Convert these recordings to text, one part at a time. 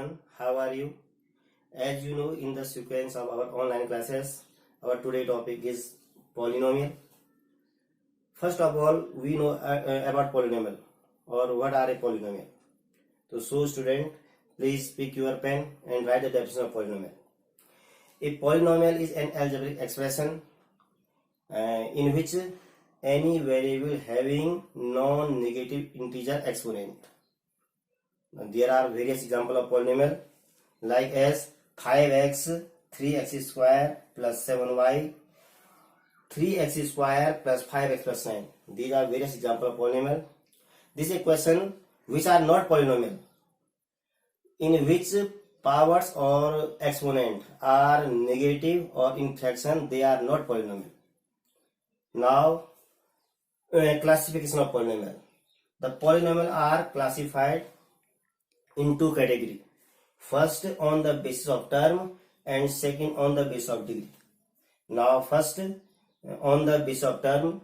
everyone, how are you? As you know, in the sequence of our online classes, our today topic is polynomial. First of all, we know about polynomial or what are a polynomial. So student, please pick your pen and write the definition of polynomial. A polynomial is an algebraic expression in which any variable having non-negative integer exponent. There are various examples of polynomial like as 5x, 3x square plus 7y, 3x square plus 5x plus 9. These are various examples of polynomial. This is a question which are not polynomial, in which powers or exponent are negative or in fraction, they are not polynomial. Now, classification of polynomial. The polynomial are classified in two categories. First on the basis of term and second on the basis of degree. Now first on the basis of term,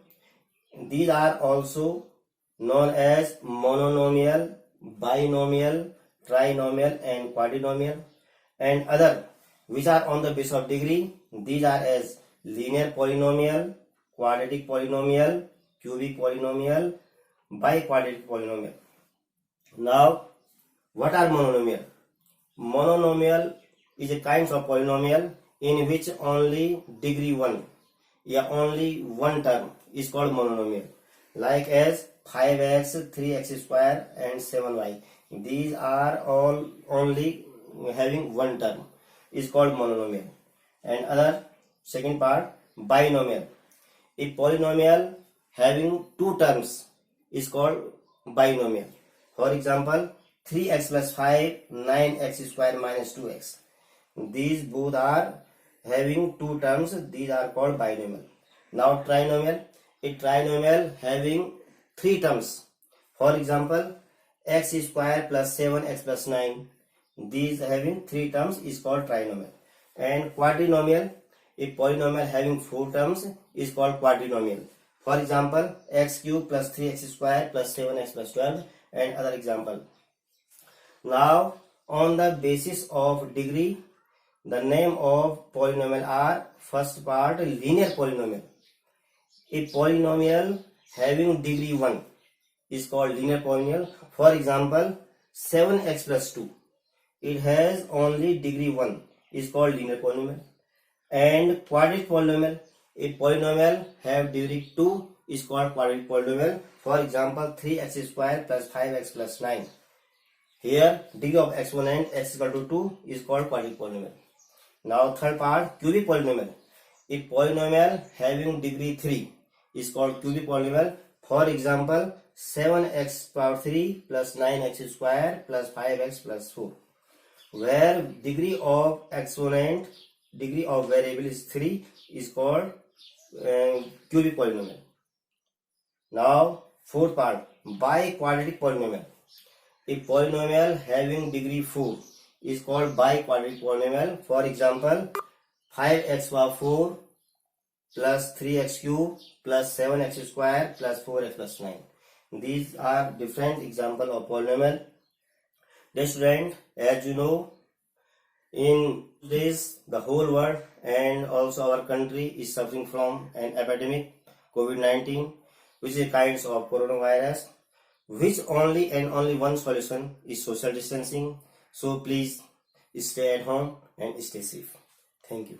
these are also known as monomial, binomial, trinomial and quadrinomial, and other which are on the basis of degree. These are as linear polynomial, quadratic polynomial, cubic polynomial, biquadratic polynomial. Now what are monomial? Monomial is a kind of polynomial in which only degree 1, only one term is called monomial, like as 5x, 3x square and 7y. These are all only having one term is called monomial. And other second part, binomial. A polynomial having two terms is called binomial. For example, 3x plus 5, 9x square minus 2x. These both are having two terms. These are called binomial. Now trinomial. A trinomial having three terms. For example, x square plus 7x plus 9. These having three terms is called trinomial. And quadrinomial. A polynomial having four terms is called quadrinomial. For example, x cube plus 3x square plus 7x plus 12 and other example. Now, on the basis of degree, the name of polynomial are first part linear polynomial. A polynomial having degree 1 is called linear polynomial. For example, 7x plus 2. It has only degree 1 is called linear polynomial. And quadratic polynomial. A polynomial have degree 2 is called quadratic polynomial. For example, 3x square plus 5x plus 9. Here, degree of exponent x equal to 2 is called quadratic polynomial. Now, third part, cubic polynomial. A polynomial having degree 3 is called cubic polynomial. For example, 7x power 3 plus 9x square plus 5x plus 4. Where degree of exponent, degree of variable is 3 is called cubic polynomial. Now, fourth part, biquadratic polynomial. A polynomial having degree 4 is called biquadratic polynomial. For example, 5x power 4 plus 3x cube plus 7x square plus 4x plus 9. These are different examples of polynomial. Dear student, as you know, in this the whole world and also our country is suffering from an epidemic, COVID-19, which is a kind of coronavirus, which only and only one solution is social distancing. So please stay at home and stay safe. Thank you.